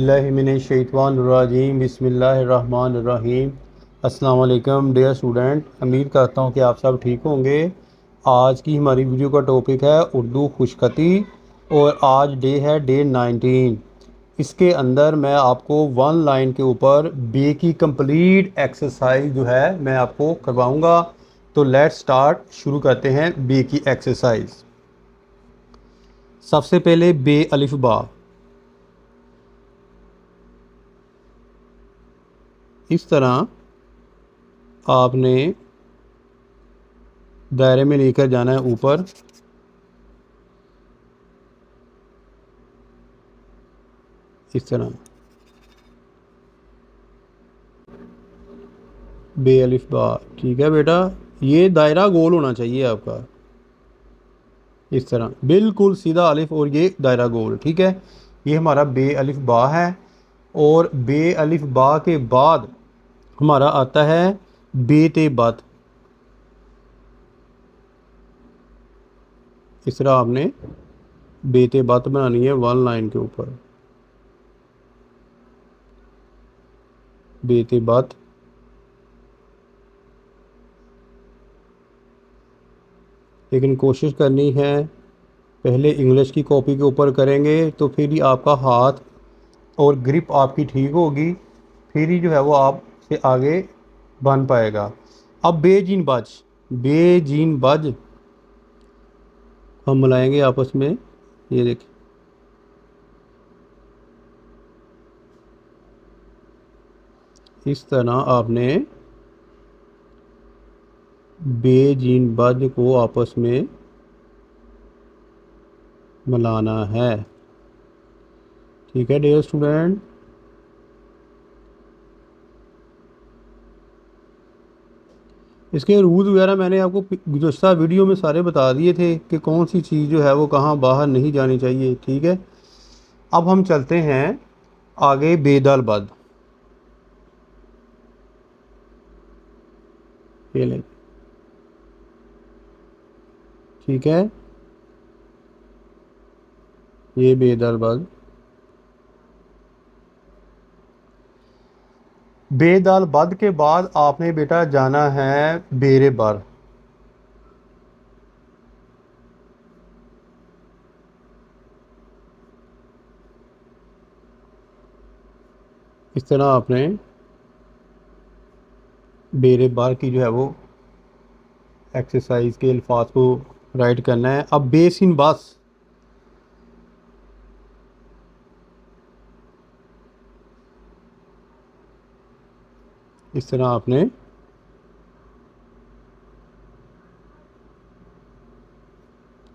औज़ुबिल्लाहिमिनश्शैतानिर्रजीम बिस्मिल्लाहिर्रहमानिर्रहीम। अस्सलाम वालेकुम डियर स्टूडेंट, उम्मीद करता हूँ कि आप सब ठीक होंगे। आज की हमारी वीडियो का टॉपिक है उर्दू खुशखती और आज डे है डे 19। इसके अंदर मैं आपको वन लाइन के ऊपर बे की कंप्लीट एक्सरसाइज जो है मैं आपको करवाऊँगा। तो लेट्स स्टार्ट, शुरू करते हैं बे की एक्सरसाइज। सबसे पहले बे अलिफ बा। इस तरह आपने दायरे में लेकर जाना है ऊपर। इस तरह बे अलिफ बा। ठीक है बेटा, ये दायरा गोल होना चाहिए आपका। इस तरह बिल्कुल सीधा अलिफ और ये दायरा गोल। ठीक है, ये हमारा बे अलिफ बा है। और बे अलिफ बा के बाद हमारा आता है बे ते बत। इस तरह आपने बे ते बत बनानी है वन लाइन के ऊपर। बे ते बत, लेकिन कोशिश करनी है पहले इंग्लिश की कॉपी के ऊपर करेंगे तो फिर ही आपका हाथ और ग्रिप आपकी ठीक होगी, फिर ही जो है वो आप से आगे बन पाएगा। अब बेजीन बज, बेजीन बज हम मिलाएंगे आपस में। ये देखिए, इस तरह आपने बेजीन बज को आपस में मिलाना है। ठीक है डियर स्टूडेंट, इसके रूल्स वगैरह मैंने आपको गुज़श्ता वीडियो में सारे बता दिए थे कि कौन सी चीज़ जो है वो कहाँ बाहर नहीं जानी चाहिए। ठीक है, अब हम चलते हैं आगे बेदाल बद। ये लें, ठीक है, ये बेदाल बद। बेदाल बद के बाद आपने बेटा जाना है बेरे बर। इस तरह आपने बेरे बार की जो है वो एक्सरसाइज के अल्फाज को राइट करना है। अब बेस इन बस, इस तरह आपने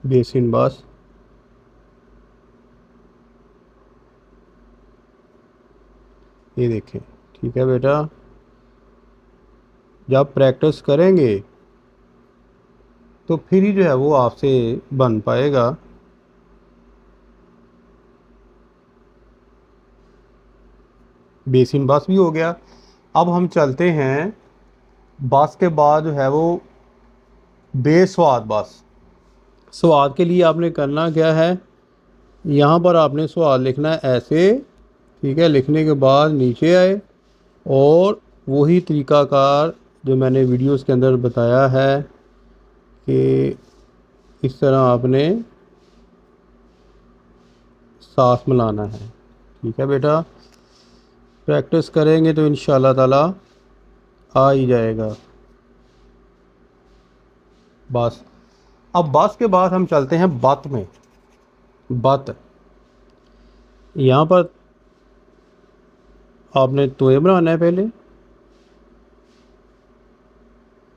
बेस इन बस, ये देखें। ठीक है बेटा, जब प्रैक्टिस करेंगे तो फिर ही जो है वो आपसे बन पाएगा। बेसिन बस भी हो गया। अब हम चलते हैं बस के बाद जो है वो बेस्वाद बस। स्वाद के लिए आपने करना क्या है, यहाँ पर आपने स्वाद लिखना है ऐसे। ठीक है, लिखने के बाद नीचे आए और वही तरीक़ाकार जो मैंने वीडियोस के अंदर बताया है कि इस तरह आपने सांस मिलाना है। ठीक है बेटा, प्रैक्टिस करेंगे तो इंशाल्लाह ताला आ ही जाएगा बस। अब बस के बाद हम चलते हैं बत में। बत, यहाँ पर आपने तोय बनाना है पहले।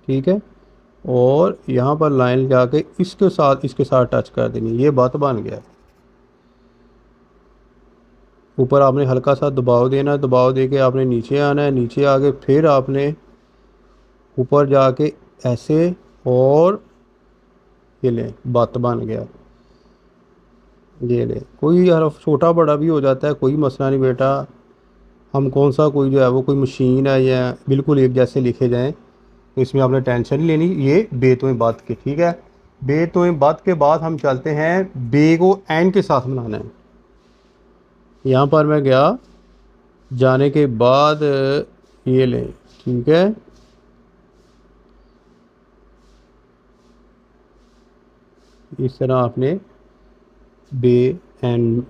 ठीक है, और यहाँ पर लाइन जाके इसके साथ टच कर देनी। ये बत बन गया। ऊपर आपने हल्का सा दबाव देना है, दबाव दे के आपने नीचे आना है। नीचे आके फिर आपने ऊपर जाके ऐसे, और ये ले बत बन गया। ये ले, कोई हरफ छोटा बड़ा भी हो जाता है, कोई मसला नहीं बेटा। हम कौन सा कोई जो है वो कोई मशीन है या बिल्कुल एक जैसे लिखे जाएं, तो इसमें आपने टेंशन नहीं लेनी। ये बेतों बात की। ठीक है, बेतों बात के बाद हम चलते हैं बे को एन के साथ बनाना है। यहाँ पर मैं गया जाने के बाद ये लें, ठीक है। इस तरह आपने बे एंड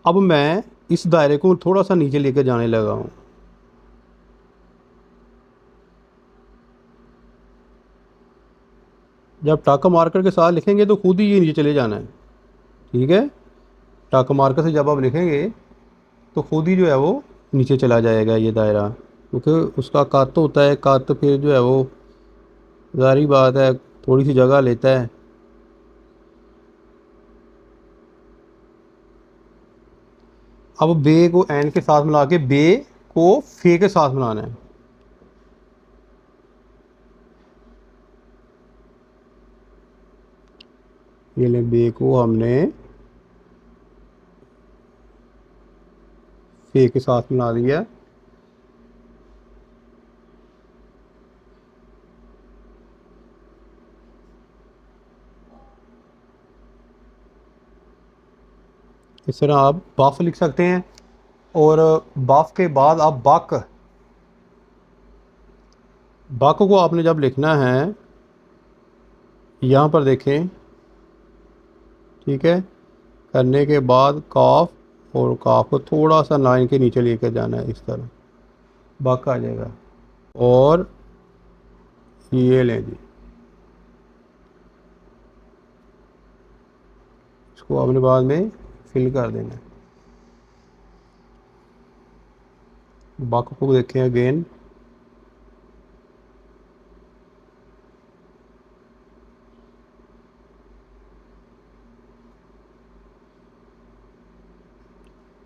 अब मैं इस दायरे को थोड़ा सा नीचे लेकर जाने लगा हूँ। जब टक मार्कर के साथ लिखेंगे तो खुद ही ये नीचे चले जाना है, ठीक है। टक मार्कर से जब आप लिखेंगे तो खुद ही जो है वो नीचे चला जाएगा ये दायरा, क्योंकि उसका कत होता है, कत फिर जो है वो ज़ाहिर बात है थोड़ी सी जगह लेता है। अब बे को एन के साथ मिला के बे को फे के साथ मिलाना है। ये ले, बे को हमने फे के साथ मिला दिया। इस तरह आप बफ लिख सकते हैं। और बफ के बाद आप बक, बक को आपने जब लिखना है यहाँ पर देखें, ठीक है। करने के बाद काफ, और काफ को थोड़ा सा लाइन के नीचे लेकर जाना है, इस तरह बक आ जाएगा। और ये लें जी, इसको आपने बाद में फिल कर देना है। बक को देखें अगेन,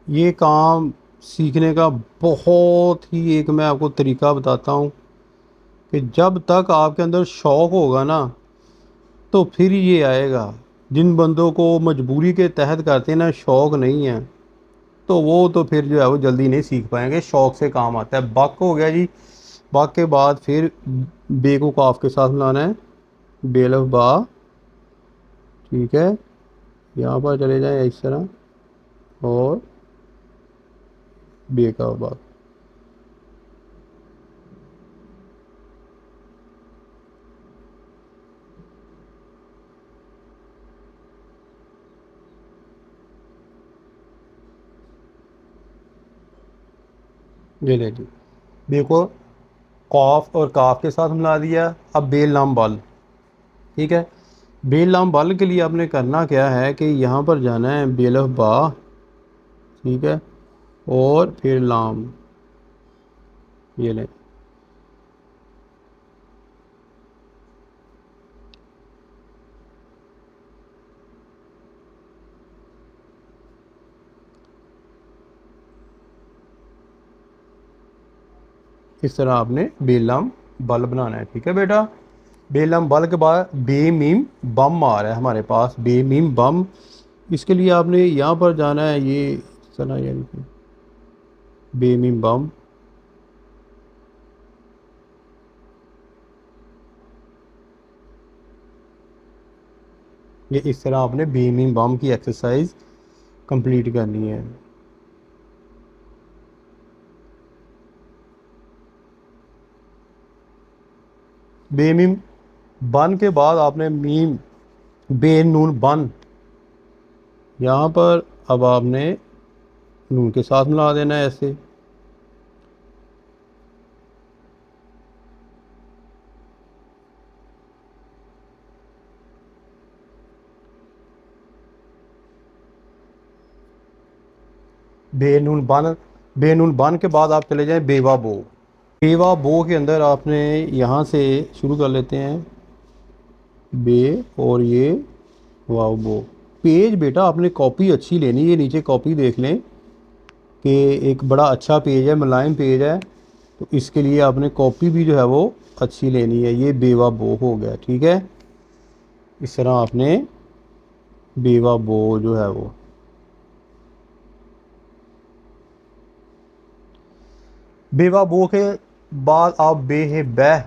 ये काम सीखने का बहुत ही एक मैं आपको तरीका बताता हूँ कि जब तक आपके अंदर शौक़ होगा ना तो फिर ये आएगा। जिन बंदों को मजबूरी के तहत करते हैं ना, शौक़ नहीं है, तो वो तो फिर जो है वो जल्दी नहीं सीख पाएंगे। शौक़ से काम आता है। बक हो गया जी। बक के बाद फिर बे को काफ के साथ मिलाना है, बेलफ बा, ठीक है। यहाँ पर चले जाएं इस तरह, और बे का बा। ये ले जी, बे को कॉफ और काफ के साथ मिला दिया। अब बेल लाम बल, ठीक है। बेल लाम बल के लिए आपने करना क्या है कि यहाँ पर जाना है बेलफ बा, ठीक है, और फिर लाम, ये ले। इस तरह आपने बेलम बल बनाना है, ठीक है बेटा। बेलम बल के बाद बे मीम बम आ रहा है हमारे पास, बे मीम बम। इसके लिए आपने यहाँ पर जाना है, ये इस तरह, यानी कि बे मीम बम। ये इस तरह आपने बे मीम बम की एक्सरसाइज कंप्लीट करनी है। बे मीम बन के बाद आपने मीम बे नून बन, यहाँ पर अब आपने नून के साथ मिला देना है ऐसे। बेनून बन, बेनून बन के बाद आप चले जाएं बेवा बो। बेवा बो के अंदर आपने यहाँ से शुरू कर लेते हैं बे, और ये वाव बो। पेज बेटा आपने कॉपी अच्छी लेनी है। ये नीचे कॉपी देख लें कि एक बड़ा अच्छा पेज है, मुलायम पेज है, तो इसके लिए आपने कॉपी भी जो है वो अच्छी लेनी है। ये बेवा बो हो गया, ठीक है। इस तरह आपने बेवा बो जो है वो, बेवा बो के बाद आप बे है बह,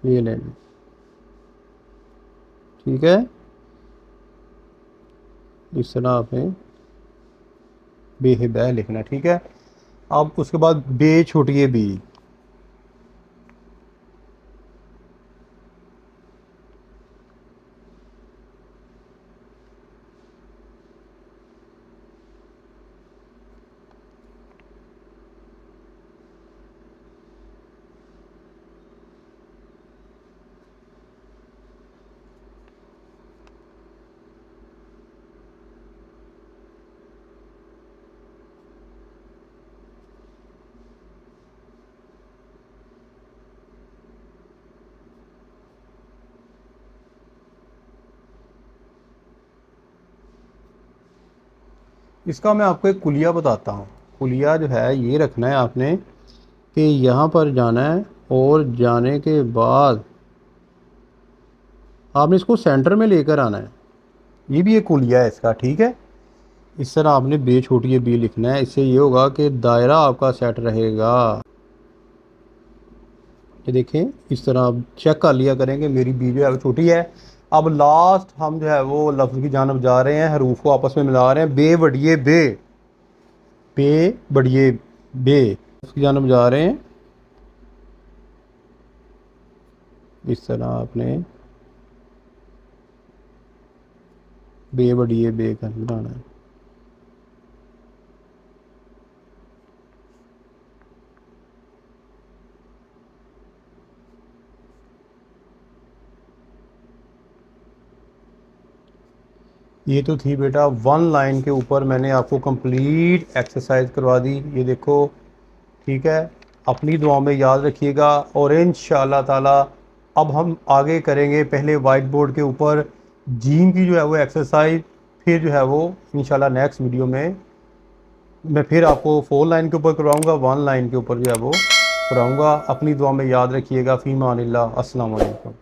ये ले लें। ठीक है, इस तरह आपने बे है बह लिखना। ठीक है, अब उसके बाद बे छोटी बी, इसका मैं आपको एक कुलिया बताता हूँ। कुलिया जो है ये रखना है आपने कि यहाँ पर जाना है और जाने के बाद आपने इसको सेंटर में लेकर आना है। ये भी एक कुलिया है इसका। ठीक है, इस तरह आपने बे छोटी बी लिखना है। इससे ये होगा कि दायरा आपका सेट रहेगा। ये देखें, इस तरह आप चेक कर लिया करेंगे मेरी बी जो है वो छोटी है। अब लास्ट हम जो है वो लफ्ज़ की जानब जा रहे हैं, हरूफ को आपस में मिला रहे हैं। बे बढ़िए बे, बे बढ़िए बे, उसकी जानब जा रहे हैं। इस तरह आपने बे बढ़िए बे का बनाना है। ये तो थी बेटा वन लाइन के ऊपर मैंने आपको कंप्लीट एक्सरसाइज करवा दी। ये देखो, ठीक है, अपनी दुआ में याद रखिएगा। और इंशाअल्लाह ताला अब हम आगे करेंगे पहले वाइट बोर्ड के ऊपर जीन की जो है वो एक्सरसाइज, फिर जो है वो इंशाअल्लाह नेक्स्ट वीडियो में मैं फिर आपको 4 लाइन के ऊपर करवाऊँगा, 1 लाइन के ऊपर जो है वो कराऊँगा। अपनी दुआ में याद रखिएगा। फ़ी मानिल्लाह, अस्सलाम वालेकुम।